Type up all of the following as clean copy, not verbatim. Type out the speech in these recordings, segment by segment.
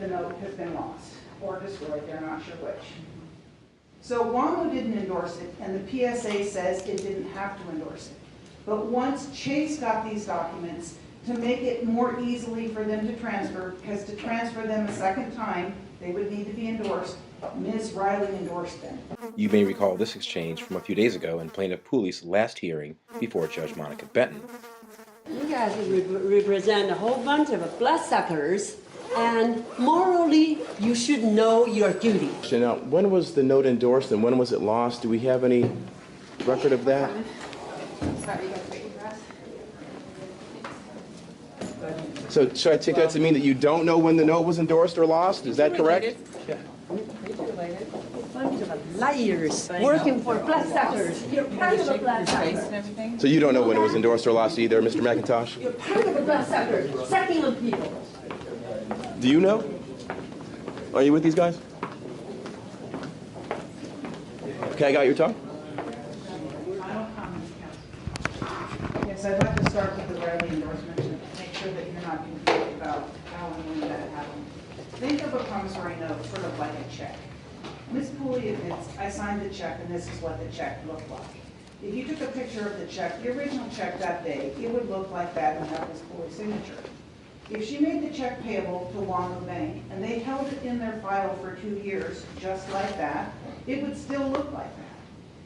the note has been lost or destroyed, they're not sure which. So WAMU didn't endorse it, and the PSA says it didn't have to endorse it. But once Chase got these documents, to make it more easily for them to transfer, because to transfer them a second time, they would need to be endorsed, Ms. Riley endorsed them. You may recall this exchange from a few days ago in Plaintiff Pooley's last hearing before Judge Monica Benton. You guys represent a whole bunch of bloodsuckers, and morally, you should know your duty. Now, when was the note endorsed and when was it lost? Do we have any record of that? Sorry, you guys waiting for us? So should I take that to mean that you don't know when the note was endorsed or lost? Is that correct? A bunch of liars working for bloodsuckers. You're part of a bloodsucker. So you don't know when it was endorsed or lost either, Mr. McIntosh? You're part of a bloodsucker, sucking on people. Do you know? Are you with these guys? Okay, I got your tongue. Final comments, Council. Yes, I'd like to start with the Riley endorsement to make sure that you're not confused about how and when that happened. Think of a promissory note sort of like a check. Ms. Pooley admits, I signed the check and this is what the check looked like. If you took a picture of the check, the original check that day, it would look like that and have Ms. Pooley's signature. If she made the check payable to WAMU Bank and they held it in their file for 2 years, just like that, it would still look like that.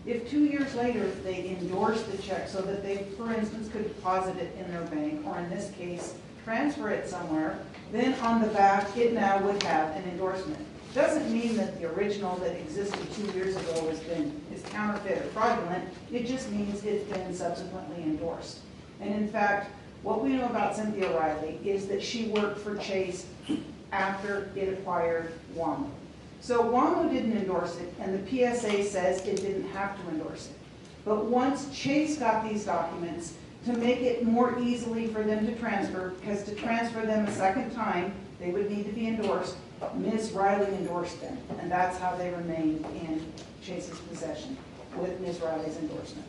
If 2 years later they endorsed the check so that they, for instance, could deposit it in their bank, or in this case, transfer it somewhere, then on the back, it now would have an endorsement. Doesn't mean that the original that existed 2 years ago is counterfeit or fraudulent. It just means it's been subsequently endorsed. And in fact, what we know about Cynthia Riley is that she worked for Chase after it acquired WAMU. So WAMU didn't endorse it, and the PSA says it didn't have to endorse it. But once Chase got these documents, to make it more easily for them to transfer, because to transfer them a second time, they would need to be endorsed, Ms. Riley endorsed them, and that's how they remained in Chase's possession, with Ms. Riley's endorsement.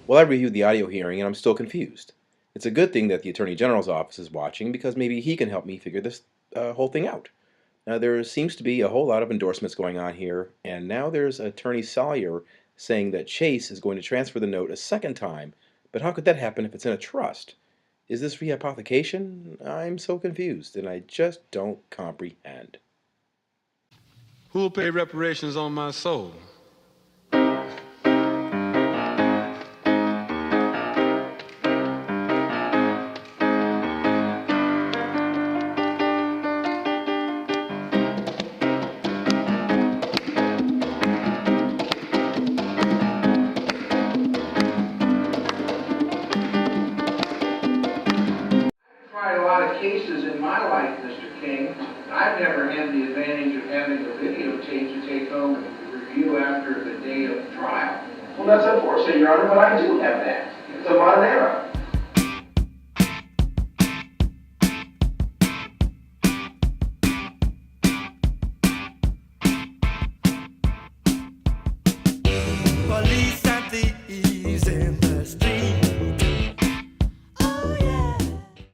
Well, I reviewed the audio hearing and I'm still confused. It's a good thing that the Attorney General's office is watching because maybe he can help me figure this whole thing out. There seems to be a whole lot of endorsements going on here, and now there's Attorney Sawyer saying that Chase is going to transfer the note a second time, but how could that happen if it's in a trust? Is this rehypothecation? I'm so confused, and I just don't comprehend. Who will pay reparations on my soul? Cases in my life, Mr. King, I've never had the advantage of having a videotape to take home and review after the day of trial. Well, that's unfortunate, Your Honor, but I do have that. It's a modern era.